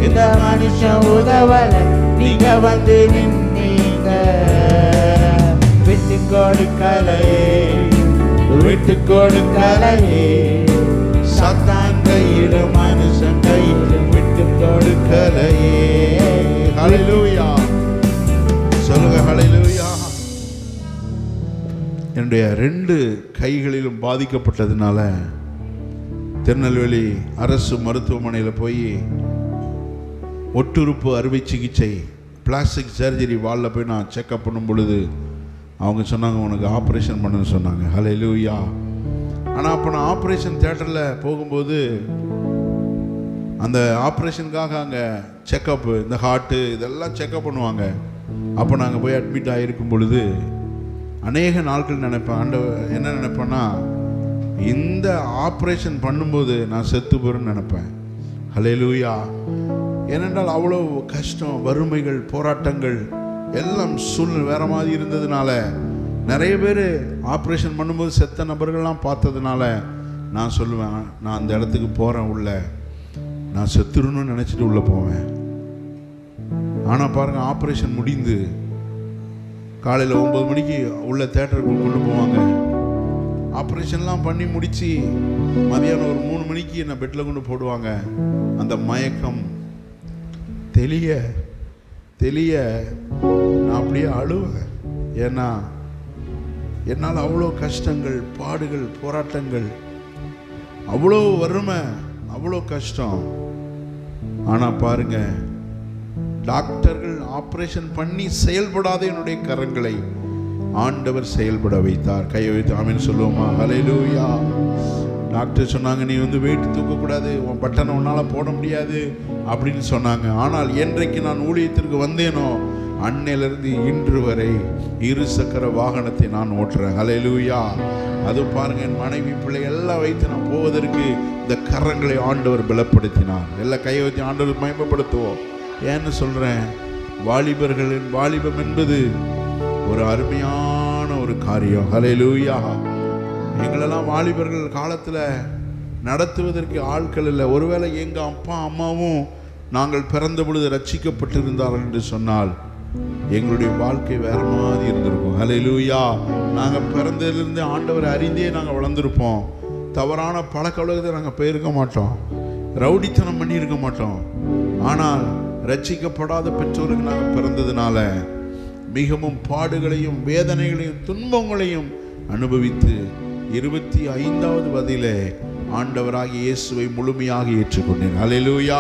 இந்த மனுஷன் உதவல, நீங்க வந்து நின்னீங்க. விட்டு கொடுக்கலையே, விட்டு கொடுக்கலையே, சத்தான் கையிலும் மனுஷன் கையிலும் விட்டு கொடுக்கலையே. ஹல்லேலூயா சொல்லுங்க, ஹல்லேலூயா. என்னுடைய 2 கைகளிலும் பாதிக்கப்பட்டதுனால திருநெல்வேலி அரசு மருத்துவமனையில் போய் ஒட்டுறுப்பு அறுவை சிகிச்சை பிளாஸ்டிக் சர்ஜரி வாலில் போய் நான் செக்அப் பண்ணும் பொழுது அவங்க சொன்னாங்க, உனக்கு ஆப்ரேஷன் பண்ணணும்னு சொன்னாங்க. ஹல்லேலூயா. ஆனால் அப்போ நான் ஆப்ரேஷன் தியேட்டரில் போகும்போது அந்த ஆப்ரேஷனுக்காக அங்கே செக்கப்பு, இந்த ஹார்ட்டு இதெல்லாம் செக்கப் பண்ணுவாங்க. அப்போ நாங்கள் போய் அட்மிட் ஆகிருக்கும் பொழுது அநேக நாட்கள் நினைப்பேன், என்ன நினைப்பேன்னா, இந்த ஆப்ரேஷன் பண்ணும்போது நான் செத்து போகிறேன்னு நினைப்பேன். ஹல்லேலூயா. ஏனென்றால் அவ்வளோ கஷ்டம், வறுமைகள், போராட்டங்கள் எல்லாம் சூழ்நிலை வேறு மாதிரி இருந்ததுனால நிறைய பேர் ஆப்ரேஷன் பண்ணும்போது செத்த நபர்கள்லாம் பார்த்ததுனால நான் சொல்லுவேன், நான் அந்த இடத்துக்கு போகிறேன், உள்ள நான் செத்துருன்னு நினச்சிட்டு உள்ளே போவேன். ஆனால் பாருங்கள், ஆப்ரேஷன் முடிந்து காலையில் 9 மணிக்கு உள்ள தேட்டருக்கு கொண்டு போவாங்க. ஆப்ரேஷன்லாம் பண்ணி முடித்து மதியானம் ஒரு 3 மணிக்கு என்னை பெட்டில் கொண்டு போடுவாங்க. அந்த மயக்கம் தெளிய தெளிய நான் அப்படியே அழுவேன். ஏன்னா என்னால் அவ்வளோ கஷ்டங்கள், பாடுகள், போராட்டங்கள், அவ்வளோ வறுமை, அவ்வளோ கஷ்டம். ஆனால் பாருங்க, டாக்டர்கள் ஆப்ரேஷன் பண்ணி செயல்படாத என்னுடைய கரங்களை ஆண்டவர் செயல்பட வைத்தார். கையை வைத்து ஆமென் சொல்லுவோமா? ஹல்லேலூயா. டாக்டர் சொன்னாங்க, நீ வெயிட் தூக்கக்கூடாது, உன் பட்டனை உன்னால் போட முடியாது அப்படின்னு சொன்னாங்க. ஆனால் என்றைக்கு நான் ஊழியத்திற்கு வந்தேனோ அன்னையிலிருந்து இன்று வரை 2 சக்கர வாகனத்தை நான் ஓட்டுறேன். ஹல்லேலூயா. அது பாருங்க, என் மனைவி பிள்ளை எல்லாம் வைத்து நான் போவதற்கு இந்த கரங்களை ஆண்டவர் பலப்படுத்தினார். எல்லாம் கையை வச்சு ஆண்டவர் மகிமைப்படுத்துவோம். ஏன்னு சொல்கிறேன், வாலிபர்களின் வாலிபம் என்பது ஒரு அருமையான ஒரு காரியம். ஹல்லேலூயா. எங்களெல்லாம் வாலிபர்கள் காலத்தில் நடத்துவதற்கு ஆட்கள் இல்லை. ஒருவேளை எங்கள் அப்பா அம்மாவும் நாங்கள் பிறந்த பொழுது ரட்சிக்கப்பட்டிருந்தார்கள் என்று சொன்னால் எங்களுடைய வாழ்க்கை வேற மாதிரி இருந்திருக்கும். ஹல்லேலூயா. நாங்கள் பிறந்ததிலிருந்து ஆண்டவரை அறிந்தே நாங்கள் வளர்ந்துருப்போம். தவறான பழக்க வழக்கத்தை நாங்கள் போயிருக்க மாட்டோம், ரவுடித்தனம் பண்ணியிருக்க மாட்டோம். ஆனால் ரட்சிக்கப்படாத பெற்றோருக்கு நாங்கள் பிறந்ததுனால மிகவும் பாடுகளையும் வேதனைகளையும் துன்பங்களையும் அனுபவித்து 25வது வயதிலே ஆண்டவராகிய இயேசுவை முழுமையாக ஏற்றுக்கொண்டேன். ஹல்லேலூயா.